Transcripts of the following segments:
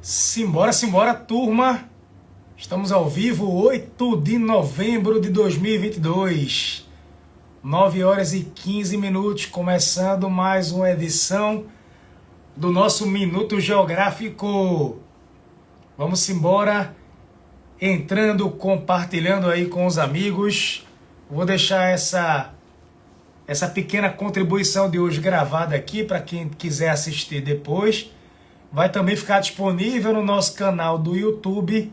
Simbora, simbora, turma! Estamos ao vivo, 8 de novembro de 2022, 9 horas e 15 minutos, começando mais uma edição do nosso Minuto Geográfico. Vamos embora, entrando, compartilhando aí com os amigos. Vou deixar essa pequena contribuição de hoje gravada aqui para quem quiser assistir depois. Vai também ficar disponível no nosso canal do YouTube.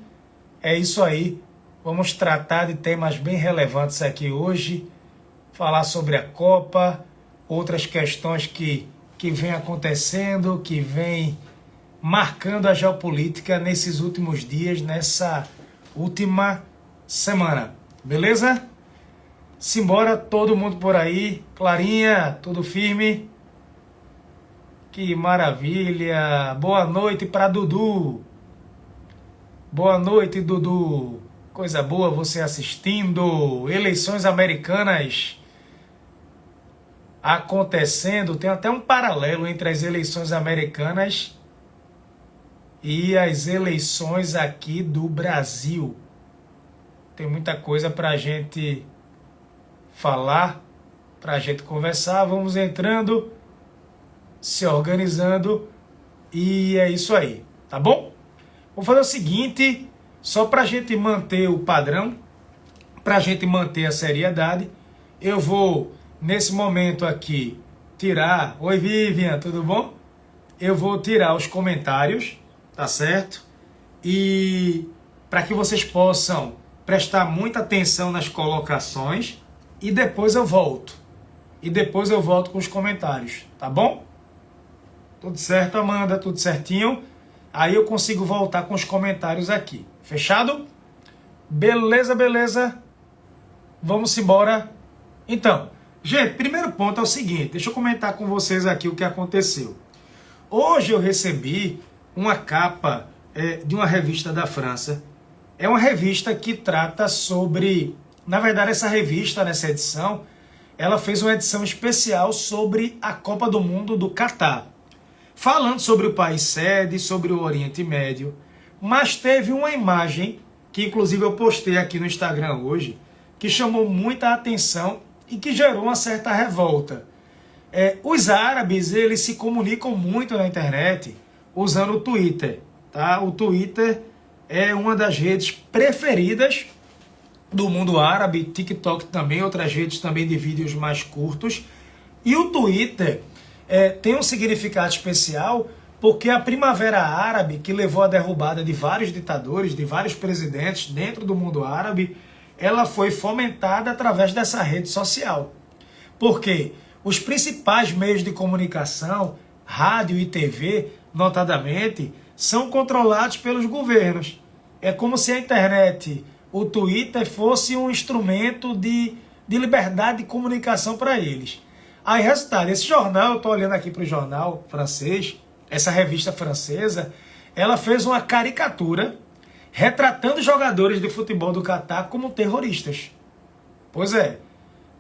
É isso aí. Vamos tratar de temas bem relevantes aqui hoje. Falar sobre a Copa, outras questões que vem acontecendo, que vem marcando a geopolítica nesses últimos dias, nessa última semana. Beleza? Simbora, todo mundo por aí. Clarinha, tudo firme? Que maravilha! Boa noite para Dudu. Boa noite, Dudu. Coisa boa você assistindo. Eleições americanas acontecendo. Tem até um paralelo entre as eleições americanas e as eleições aqui do Brasil. Tem muita coisa para a gente falar, para a gente conversar. Vamos entrando, se organizando, e é isso aí, tá bom? Vou fazer o seguinte, só para a gente manter o padrão, para a gente manter a seriedade, eu vou, nesse momento aqui, tirar... Oi, Vivian, tudo bom? Eu vou tirar os comentários, tá certo? E para que vocês possam prestar muita atenção nas colocações, e depois eu volto. E depois eu volto com os comentários, tá bom? Tudo certo, Amanda? Tudo certinho? Aí eu consigo voltar com os comentários aqui. Fechado? Beleza, beleza? Vamos embora. Então, gente, primeiro ponto é o seguinte. Deixa eu comentar com vocês aqui o que aconteceu. Hoje eu recebi uma capa de uma revista da França. É uma revista que trata sobre... Na verdade, essa revista, nessa edição, ela fez uma edição especial sobre a Copa do Mundo do Catar. Falando sobre o país sede, sobre o Oriente Médio, mas teve uma imagem, que inclusive eu postei aqui no Instagram hoje, que chamou muita atenção e que gerou uma certa revolta. Os árabes, eles se comunicam muito na internet usando o Twitter. Tá? O Twitter é uma das redes preferidas do mundo árabe, TikTok também, outras redes também de vídeos mais curtos. E o Twitter... tem um significado especial porque a Primavera Árabe, que levou à derrubada de vários ditadores, de vários presidentes dentro do mundo árabe, ela foi fomentada através dessa rede social. Porque os principais meios de comunicação, rádio e TV, notadamente, são controlados pelos governos. É como se a internet, o Twitter, fosse um instrumento de liberdade de comunicação para eles. Aí, resultado, esse jornal, eu estou olhando aqui para o jornal francês, essa revista francesa, ela fez uma caricatura retratando os jogadores de futebol do Catar como terroristas. Pois é,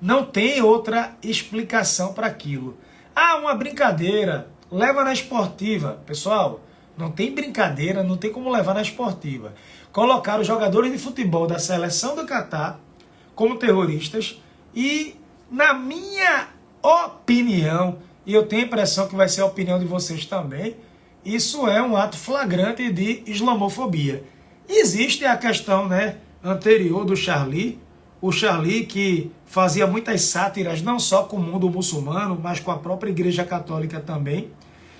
não tem outra explicação para aquilo. Ah, uma brincadeira, leva na esportiva. Pessoal, não tem brincadeira, não tem como levar na esportiva. Colocaram os jogadores de futebol da seleção do Catar como terroristas e, na minha opinião, e eu tenho a impressão que vai ser a opinião de vocês também, isso é um ato flagrante de islamofobia. Existe a questão, anterior do Charlie, o Charlie que fazia muitas sátiras, não só com o mundo muçulmano, mas com a própria Igreja Católica também,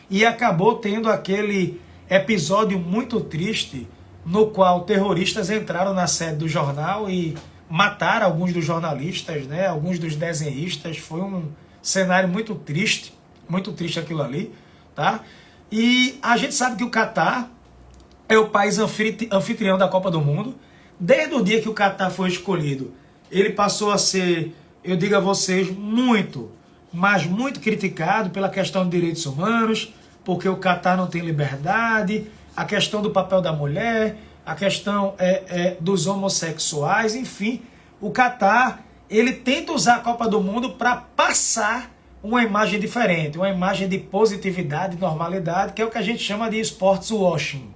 e acabou tendo aquele episódio muito triste, no qual terroristas entraram na sede do jornal e mataram alguns dos jornalistas, alguns dos desenhistas. Foi um cenário muito triste aquilo ali, tá? E a gente sabe que o Catar é o país anfitrião da Copa do Mundo. Desde o dia que o Catar foi escolhido, ele passou a ser, eu digo a vocês, muito, mas muito criticado pela questão de direitos humanos, porque o Catar não tem liberdade, a questão do papel da mulher, a questão dos homossexuais, enfim. O Catar, ele tenta usar a Copa do Mundo para passar uma imagem diferente, uma imagem de positividade, normalidade, que é o que a gente chama de sports washing.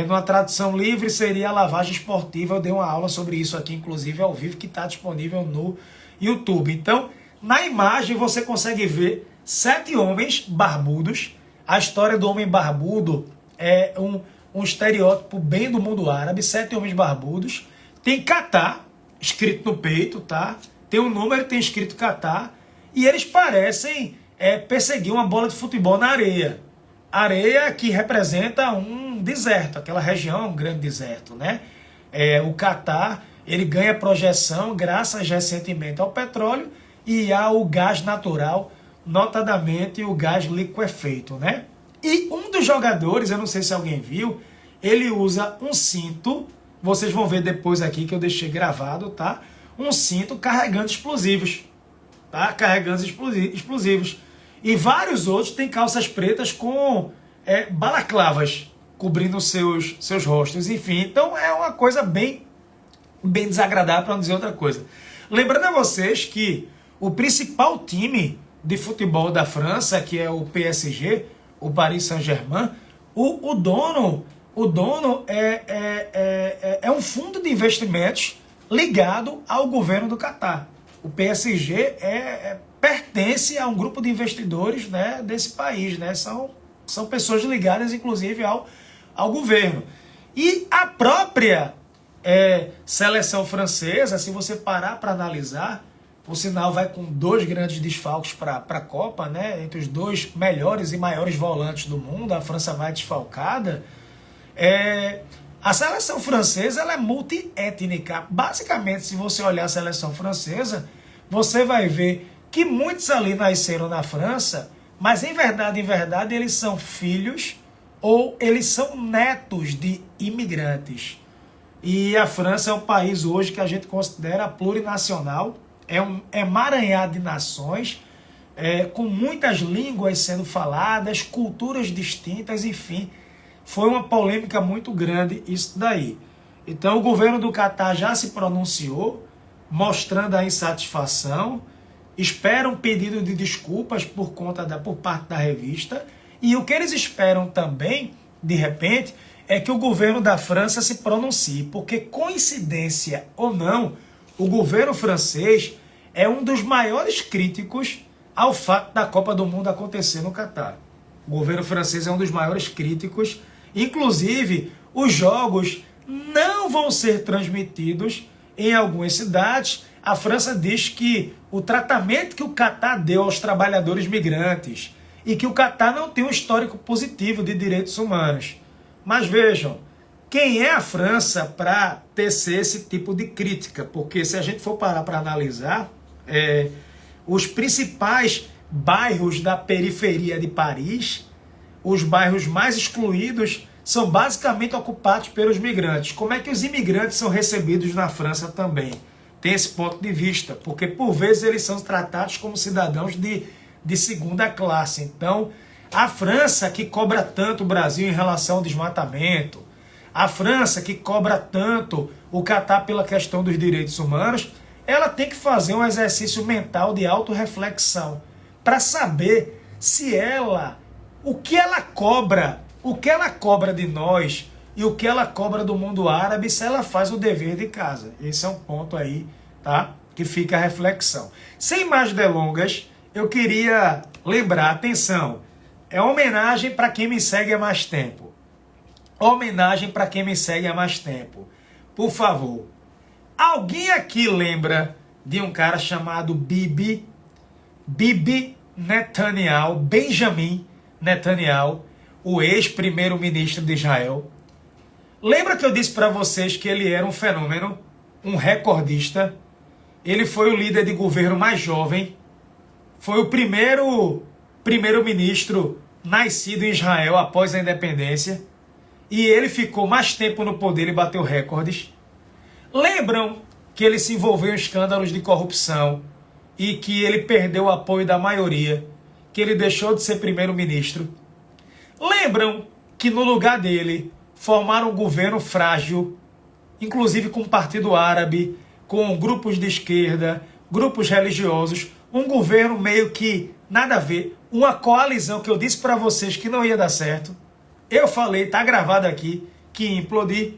Numa tradução livre seria a lavagem esportiva. Eu dei uma aula sobre isso aqui, inclusive ao vivo, que está disponível no YouTube. Então, na imagem você consegue ver 7 homens barbudos. A história do homem barbudo é um estereótipo bem do mundo árabe. 7 homens barbudos. Tem Catar escrito no peito, tá? Tem um número, tem escrito Catar. E eles parecem perseguir uma bola de futebol na areia. Areia que representa um deserto, aquela região é um grande deserto, né? O Catar, ele ganha projeção graças recentemente ao petróleo e ao gás natural, notadamente o gás liquefeito, né? E um dos jogadores, eu não sei se alguém viu, ele usa um cinto, vocês vão ver depois aqui que eu deixei gravado, tá? Um cinto carregando explosivos, tá? Carregando explosivos. E vários outros têm calças pretas com balaclavas cobrindo seus rostos. Enfim, então é uma coisa bem desagradável, para não dizer outra coisa. Lembrando a vocês que o principal time de futebol da França, que é o PSG, o Paris Saint-Germain, o dono é um fundo de investimentos ligado ao governo do Catar. O PSG pertence a um grupo de investidores, né, desse país, né? São pessoas ligadas, inclusive, ao governo. E a própria seleção francesa, se você parar para analisar, o sinal vai com 2 grandes desfalques para a Copa, né? Entre os 2 melhores e maiores volantes do mundo, a França vai desfalcada. A seleção francesa ela é multiétnica. Basicamente, se você olhar a seleção francesa, você vai ver que muitos ali nasceram na França, mas em verdade, eles são filhos ou eles são netos de imigrantes. E a França é um país hoje que a gente considera plurinacional, é um emaranhado de nações, com muitas línguas sendo faladas, culturas distintas, enfim. Foi uma polêmica muito grande isso daí. Então o governo do Catar já se pronunciou, mostrando a insatisfação, espera um pedido de desculpas por parte da revista, e o que eles esperam também, de repente, é que o governo da França se pronuncie, porque coincidência ou não, o governo francês é um dos maiores críticos ao fato da Copa do Mundo acontecer no Catar. O governo francês é um dos maiores críticos, inclusive os jogos não vão ser transmitidos em algumas cidades. A França diz que o tratamento que o Catar deu aos trabalhadores migrantes e que o Catar não tem um histórico positivo de direitos humanos. Mas vejam, quem é a França para tecer esse tipo de crítica? Porque se a gente for parar para analisar, os principais bairros da periferia de Paris, os bairros mais excluídos, são basicamente ocupados pelos migrantes. Como é que os imigrantes são recebidos na França também? Tem esse ponto de vista, porque por vezes eles são tratados como cidadãos de segunda classe. Então, a França que cobra tanto o Brasil em relação ao desmatamento, a França que cobra tanto o Catar pela questão dos direitos humanos, ela tem que fazer um exercício mental de autorreflexão para saber se o que ela cobra de nós e o que ela cobra do mundo árabe, se ela faz o dever de casa. Esse é um ponto aí, tá? Que fica a reflexão. Sem mais delongas, eu queria lembrar, atenção, é homenagem para quem me segue há mais tempo. Homenagem para quem me segue há mais tempo. Por favor, alguém aqui lembra de um cara chamado Bibi Netanyahu, Benjamin Netanyahu, o ex-primeiro-ministro de Israel? Lembra que eu disse para vocês que ele era um fenômeno, um recordista? Ele foi o líder de governo mais jovem, foi o primeiro-ministro nascido em Israel após a independência, e ele ficou mais tempo no poder e bateu recordes. Lembram que ele se envolveu em escândalos de corrupção e que ele perdeu o apoio da maioria, que ele deixou de ser primeiro-ministro? Lembram que no lugar dele formaram um governo frágil, inclusive com o Partido Árabe, com grupos de esquerda, grupos religiosos, um governo meio que nada a ver, uma coalizão que eu disse para vocês que não ia dar certo. Eu falei, tá gravado aqui, que implodir.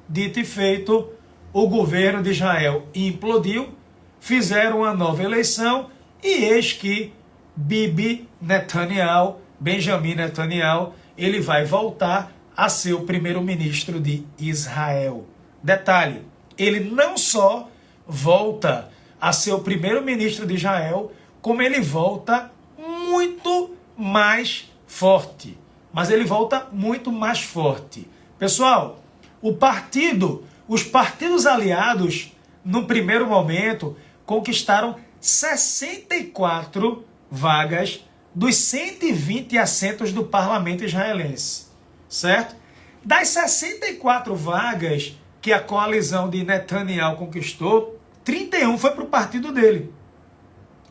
Dito e feito, o governo de Israel implodiu, fizeram uma nova eleição e eis que Bibi Netanyahu, Benjamin Netanyahu, ele vai voltar a ser o primeiro-ministro de Israel. Detalhe, ele não só volta a ser o primeiro-ministro de Israel, como ele volta muito mais forte. Mas ele volta muito mais forte. Pessoal, os partidos aliados, no primeiro momento, conquistaram 64 vagas dos 120 assentos do parlamento israelense, certo? Das 64 vagas que a coalizão de Netanyahu conquistou, 31 foi para o partido dele,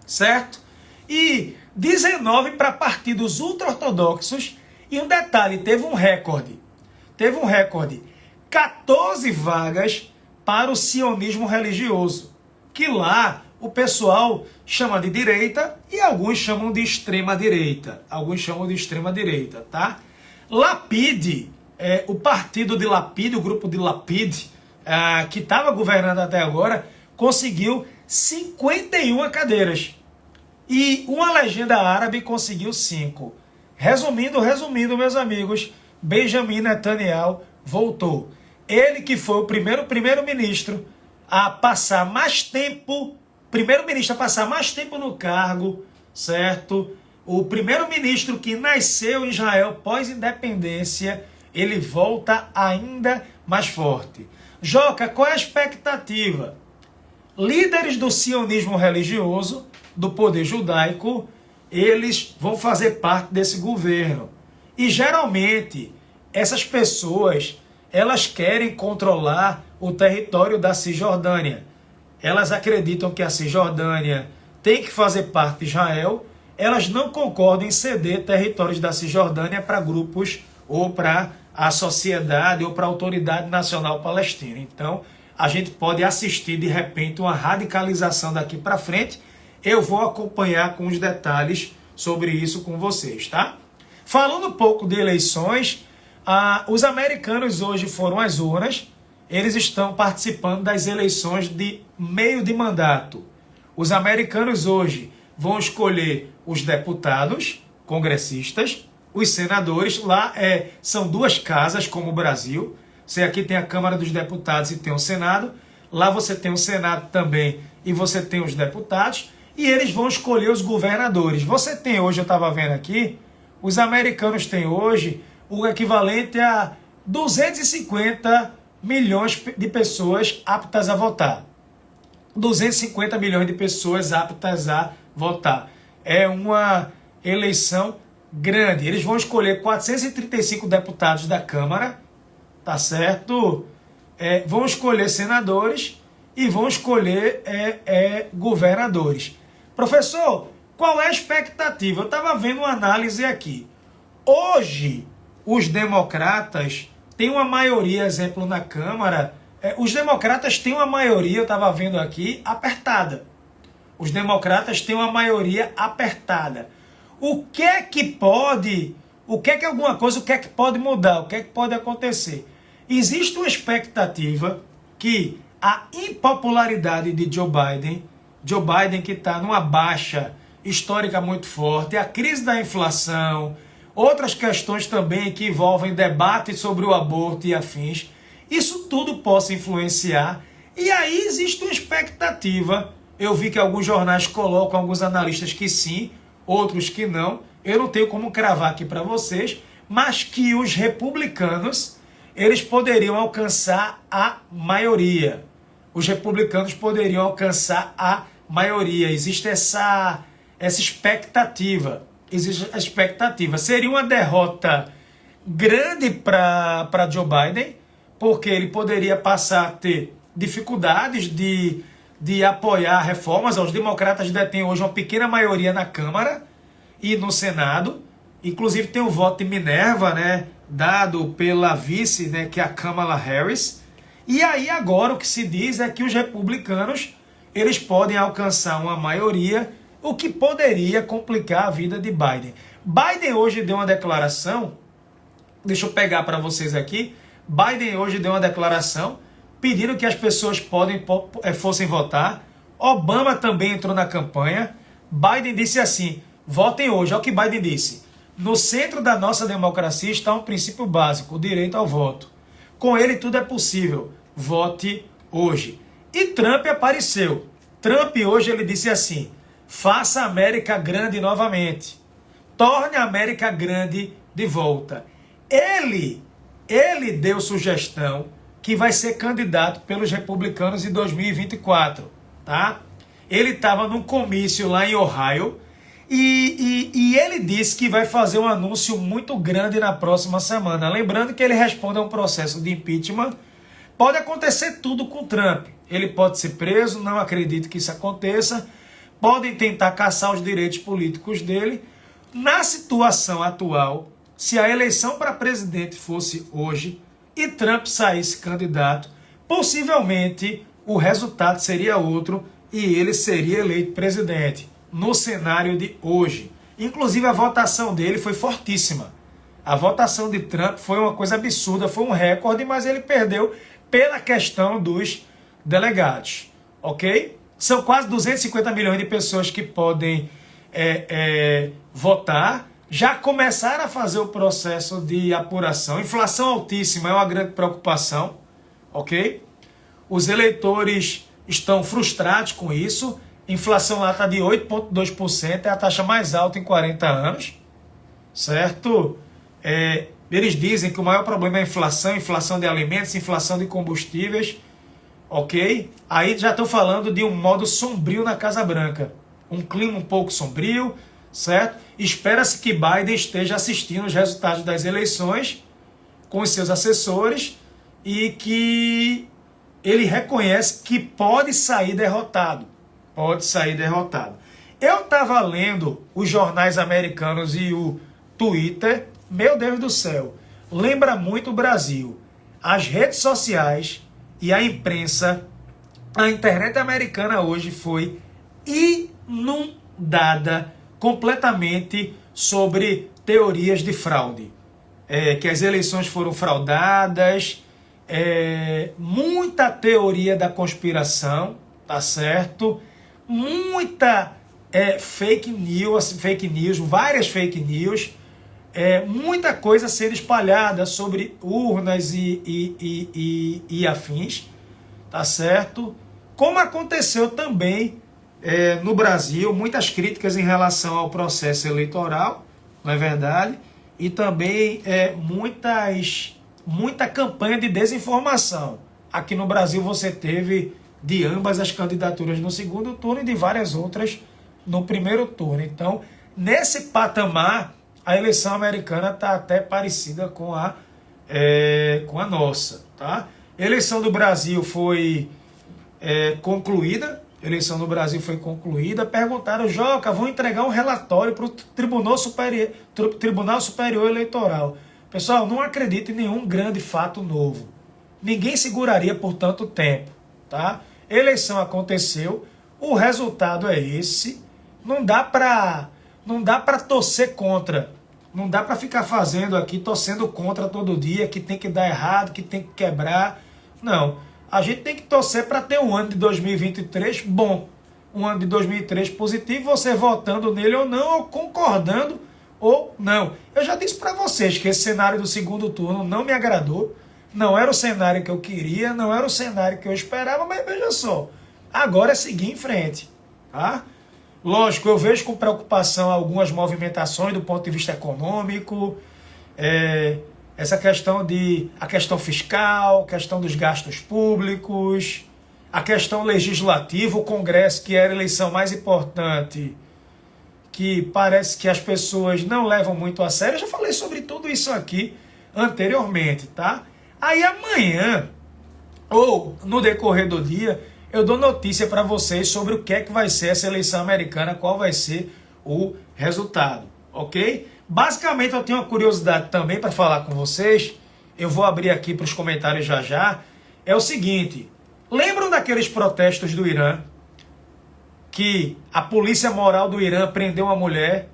certo? E 19 para partidos ultra-ortodoxos. E um detalhe, teve um recorde, 14 vagas para o sionismo religioso, que lá o pessoal chama de direita e alguns chamam de extrema direita. Tá? Lapid, o partido de Lapid, o grupo de Lapid, que estava governando até agora, conseguiu 51 cadeiras. E uma legenda árabe conseguiu 5. Resumindo, meus amigos, Benjamin Netanyahu voltou. Ele que foi o primeiro-ministro a passar mais tempo, no cargo, certo? O primeiro-ministro que nasceu em Israel pós-independência, ele volta ainda mais forte. Joca, qual é a expectativa? Líderes do sionismo religioso, do poder judaico, eles vão fazer parte desse governo. E geralmente, essas pessoas, elas querem controlar o território da Cisjordânia. Elas acreditam que a Cisjordânia tem que fazer parte de Israel. Elas não concordam em ceder territórios da Cisjordânia para grupos ou para a sociedade ou para a Autoridade Nacional Palestina. Então, a gente pode assistir, de repente, uma radicalização daqui para frente. Eu vou acompanhar com os detalhes sobre isso com vocês, tá? Falando um pouco de eleições, os americanos hoje foram às urnas, eles estão participando das eleições de meio de mandato. Os americanos hoje vão escolher os deputados, congressistas, os senadores. Lá são duas casas, como o Brasil. Você aqui tem a Câmara dos Deputados e tem o Senado. Lá você tem o Senado também e você tem os deputados. E eles vão escolher os governadores. Você tem hoje, eu estava vendo aqui, os americanos têm hoje o equivalente a 250 milhões de pessoas aptas a votar. 250 milhões de pessoas aptas a votar. É uma eleição grande. Eles vão escolher 435 deputados da Câmara, tá certo? Vão escolher senadores e vão escolher governadores. Professor, qual é a expectativa? Eu estava vendo uma análise aqui. Hoje, os democratas têm uma maioria, exemplo, na Câmara. Os democratas têm uma maioria, eu estava vendo aqui, apertada. Os democratas têm uma maioria apertada. O que é que pode mudar? O que é que pode acontecer? Existe uma expectativa que a impopularidade de Joe Biden que está numa baixa histórica muito forte, a crise da inflação, outras questões também que envolvem debate sobre o aborto e afins, isso tudo possa influenciar. E aí existe uma expectativa. Eu vi que alguns jornais colocam, alguns analistas que sim, outros que não. Eu não tenho como cravar aqui para vocês, mas que os republicanos, eles poderiam alcançar a maioria. Os republicanos poderiam alcançar a maioria. Existe essa expectativa. Existe a expectativa. Seria uma derrota grande para Joe Biden, porque ele poderia passar a ter dificuldades de apoiar reformas. Os democratas detêm hoje uma pequena maioria na Câmara e no Senado. Inclusive tem o voto de Minerva, né, dado pela vice, né, que é a Kamala Harris. E aí agora o que se diz é que os republicanos, eles podem alcançar uma maioria, o que poderia complicar a vida de Biden. Biden hoje deu uma declaração, deixa eu pegar para vocês aqui. Biden hoje deu uma declaração pedindo que as pessoas fossem votar. Obama também entrou na campanha. Biden disse assim, votem hoje. Olha o que Biden disse. No centro da nossa democracia está um princípio básico, o direito ao voto. Com ele tudo é possível. Vote hoje. E Trump apareceu. Trump hoje ele disse assim, faça a América grande novamente. Torne a América grande de volta. Ele deu sugestão que vai ser candidato pelos republicanos em 2024, tá? Ele estava num comício lá em Ohio e ele disse que vai fazer um anúncio muito grande na próxima semana. Lembrando que ele responde a um processo de impeachment. Pode acontecer tudo com Trump. Ele pode ser preso, não acredito que isso aconteça. Podem tentar caçar os direitos políticos dele. Na situação atual, se a eleição para presidente fosse hoje e Trump saísse candidato, possivelmente o resultado seria outro e ele seria eleito presidente no cenário de hoje. Inclusive a votação dele foi fortíssima. A votação de Trump foi uma coisa absurda, foi um recorde, mas ele perdeu pela questão dos delegados, ok? São quase 250 milhões de pessoas que podem votar. Já começaram a fazer o processo de apuração. Inflação altíssima é uma grande preocupação, ok? Os eleitores estão frustrados com isso. Inflação lá está de 8,2%, é a taxa mais alta em 40 anos, certo? Eles dizem que o maior problema é a inflação de alimentos, inflação de combustíveis, ok? Aí já estou falando de um modo sombrio na Casa Branca. Um clima um pouco sombrio, certo? Espera-se que Biden esteja assistindo os resultados das eleições com os seus assessores e que ele reconhece que pode sair derrotado. Pode sair derrotado. Eu estava lendo os jornais americanos e o Twitter, meu Deus do céu, lembra muito o Brasil. As redes sociais e a imprensa, a internet americana hoje foi inundada completamente sobre teorias de fraude. Que as eleições foram fraudadas, muita teoria da conspiração, tá certo? Muita fake news, várias fake news, muita coisa sendo espalhada sobre urnas e afins, tá certo? Como aconteceu também no Brasil, muitas críticas em relação ao processo eleitoral, não é verdade? E também muita campanha de desinformação. Aqui no Brasil você teve de ambas as candidaturas no segundo turno e de várias outras no primeiro turno. Então, nesse patamar, a eleição americana está até parecida com a nossa. Tá? A eleição do Brasil foi concluída. Perguntaram, Joca, vão entregar um relatório para o Tribunal Superior Eleitoral. Pessoal, não acredito em nenhum grande fato novo. Ninguém seguraria por tanto tempo. Tá? Eleição aconteceu, o resultado é esse. Não dá para torcer contra. Não dá para ficar fazendo aqui, torcendo contra todo dia, que tem que dar errado, que tem que quebrar. Não. A gente tem que torcer para ter um ano de 2023 bom. Um ano de 2023 positivo, você votando nele ou não, ou concordando ou não. Eu já disse para vocês que esse cenário do segundo turno não me agradou. Não era o cenário que eu queria, não era o cenário que eu esperava, mas veja só. Agora é seguir em frente. Tá? Lógico, eu vejo com preocupação algumas movimentações do ponto de vista econômico, a questão fiscal, a questão dos gastos públicos, a questão legislativa, o Congresso, que era a eleição mais importante, que parece que as pessoas não levam muito a sério. Eu já falei sobre tudo isso aqui anteriormente, tá? Aí amanhã, ou no decorrer do dia, eu dou notícia para vocês sobre o que é que vai ser essa eleição americana, qual vai ser o resultado, ok? Basicamente eu tenho uma curiosidade também para falar com vocês, eu vou abrir aqui para os comentários já, é o seguinte, lembram daqueles protestos do Irã, que a polícia moral do Irã prendeu uma mulher,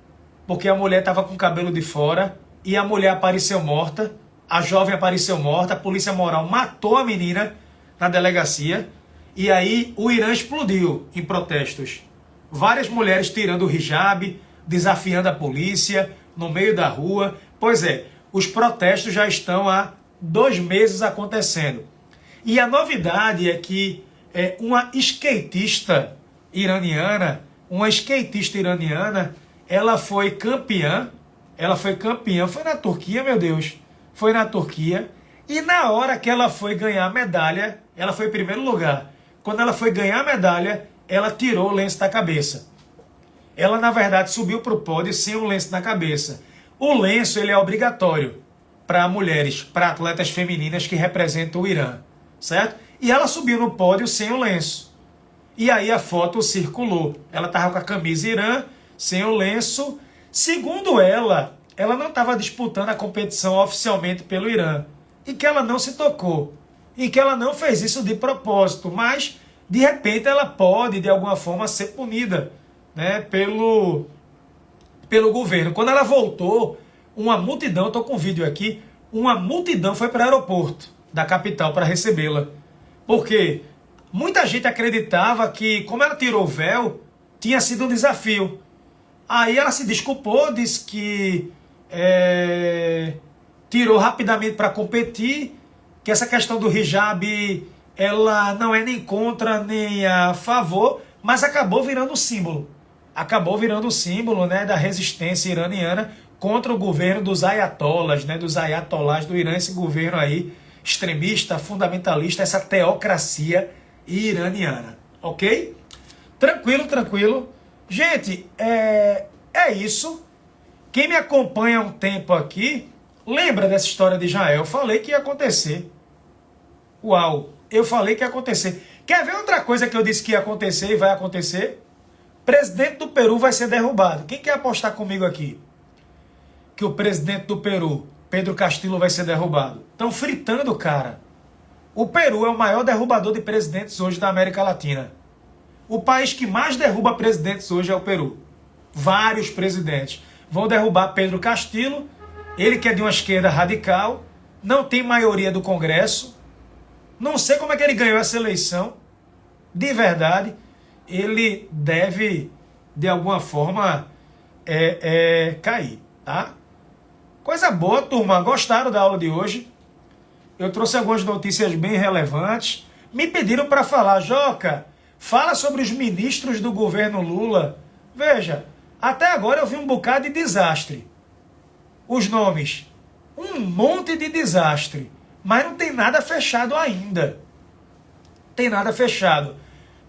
porque a mulher estava com o cabelo de fora, e a mulher apareceu morta, a jovem apareceu morta, a polícia moral matou a menina na delegacia, e aí o Irã explodiu em protestos. Várias mulheres tirando o hijab, desafiando a polícia no meio da rua. Pois é, os protestos já estão há 2 meses acontecendo. E a novidade é que uma skatista iraniana, ela foi campeã, foi na Turquia, meu Deus, foi na Turquia, e na hora que ela foi ganhar a medalha, ela foi em primeiro lugar. Quando ela foi ganhar a medalha, ela tirou o lenço da cabeça. Ela, na verdade, subiu para o pódio sem o lenço na cabeça. O lenço ele é obrigatório para mulheres, para atletas femininas que representam o Irã, certo? E ela subiu no pódio sem o lenço. E aí a foto circulou. Ela estava com a camisa Irã, sem o lenço. Segundo ela não estava disputando a competição oficialmente pelo Irã. E que ela não se tocou. E que ela não fez isso de propósito. Mas, de repente, ela pode, de alguma forma, ser punida, né, pelo governo. Quando ela voltou, uma multidão, estou com um vídeo aqui, uma multidão foi para o aeroporto da capital para recebê-la. Porque muita gente acreditava que, como ela tirou o véu, tinha sido um desafio. Aí ela se desculpou, disse que tirou rapidamente para competir, que essa questão do hijab, ela não é nem contra nem a favor, mas acabou virando um símbolo. Acabou virando um símbolo, né, da resistência iraniana contra o governo dos ayatollahs, né, dos ayatollahs do Irã, esse governo aí extremista, fundamentalista, essa teocracia iraniana, ok? Tranquilo, tranquilo. Gente, é isso. Quem me acompanha há um tempo aqui, lembra dessa história de Israel. Eu falei que ia acontecer. Uau, eu falei que ia acontecer. Quer ver outra coisa que eu disse que ia acontecer e vai acontecer? Presidente do Peru vai ser derrubado. Quem quer apostar comigo aqui? Que o presidente do Peru, Pedro Castillo, vai ser derrubado. Estão fritando o cara. O Peru é o maior derrubador de presidentes hoje da América Latina. O país que mais derruba presidentes hoje é o Peru. Vários presidentes vão derrubar Pedro Castillo, ele que é de uma esquerda radical, não tem maioria do Congresso. Não sei como é que ele ganhou essa eleição. De verdade, ele deve, de alguma forma, cair, tá? Coisa boa, turma. Gostaram da aula de hoje? Eu trouxe algumas notícias bem relevantes. Me pediram para falar, Joca, fala sobre os ministros do governo Lula. Veja, até agora eu vi um bocado de desastre. Os nomes, um monte de desastre. Mas não tem nada fechado ainda. Tem nada fechado,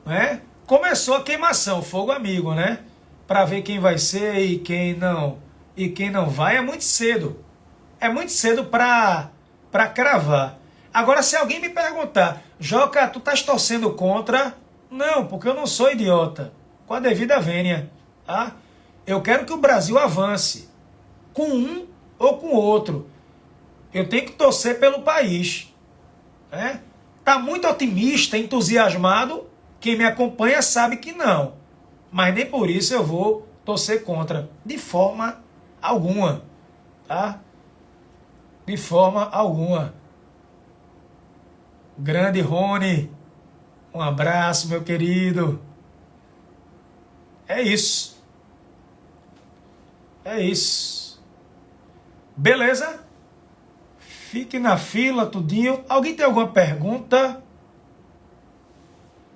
né? Começou a queimação, fogo amigo, né? Para ver quem vai ser e quem não vai. É muito cedo. É muito cedo para cravar. Agora, se alguém me perguntar, Joca, tu estás torcendo contra? Não, porque eu não sou idiota. Com a devida vênia, tá? Eu quero que o Brasil avance. Com um ou com outro. Eu tenho que torcer pelo país, né? Tá muito otimista, entusiasmado. Quem me acompanha sabe que não. Mas nem por isso eu vou torcer contra. De forma alguma, tá? De forma alguma. Grande Rony, um abraço, meu querido. É isso. É isso. Beleza? Fique na fila, tudinho. Alguém tem alguma pergunta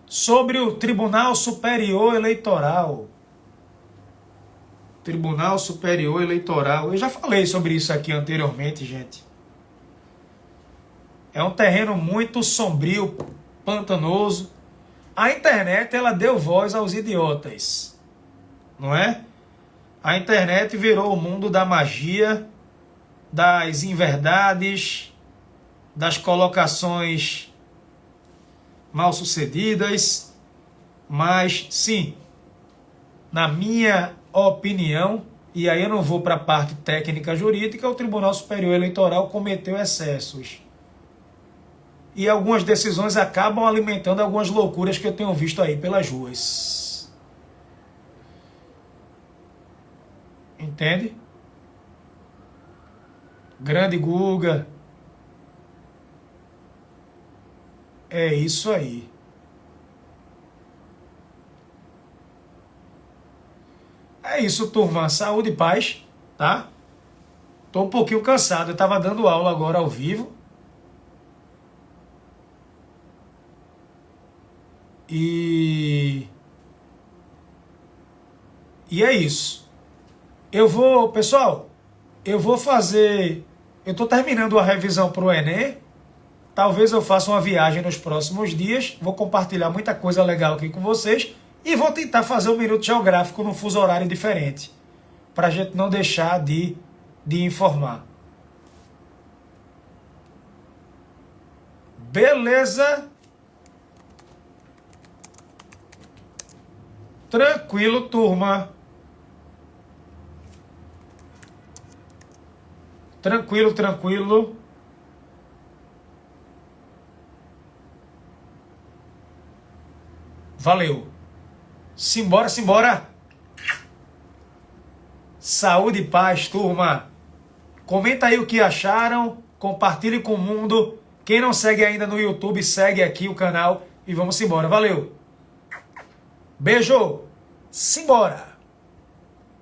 sobre o Tribunal Superior Eleitoral? Tribunal Superior Eleitoral. Eu já falei sobre isso aqui anteriormente, gente. É um terreno muito sombrio, pantanoso. A internet, ela deu voz aos idiotas, não é? A internet virou o mundo da magia, das inverdades, das colocações mal sucedidas. Mas, sim, na minha opinião, e aí eu não vou para a parte técnica jurídica, o Tribunal Superior Eleitoral cometeu excessos. E algumas decisões acabam alimentando algumas loucuras que eu tenho visto aí pelas ruas. Entende? Grande Guga, É isso aí. É isso, turma. Saúde e paz, tá? Tô um pouquinho cansado. Eu tava dando aula agora ao vivo. E é isso. Pessoal, eu vou fazer. Eu tô terminando a revisão para o Enem. Talvez eu faça uma viagem nos próximos dias. Vou compartilhar muita coisa legal aqui com vocês. E vou tentar fazer um minuto geográfico num fuso horário diferente. Para a gente não deixar de informar. Beleza? Tranquilo, turma. Tranquilo, tranquilo. Valeu. Simbora, simbora. Saúde e paz, turma. Comenta aí o que acharam. Compartilhe com o mundo. Quem não segue ainda no YouTube, segue aqui o canal. E vamos embora. Valeu. Beijo. Simbora.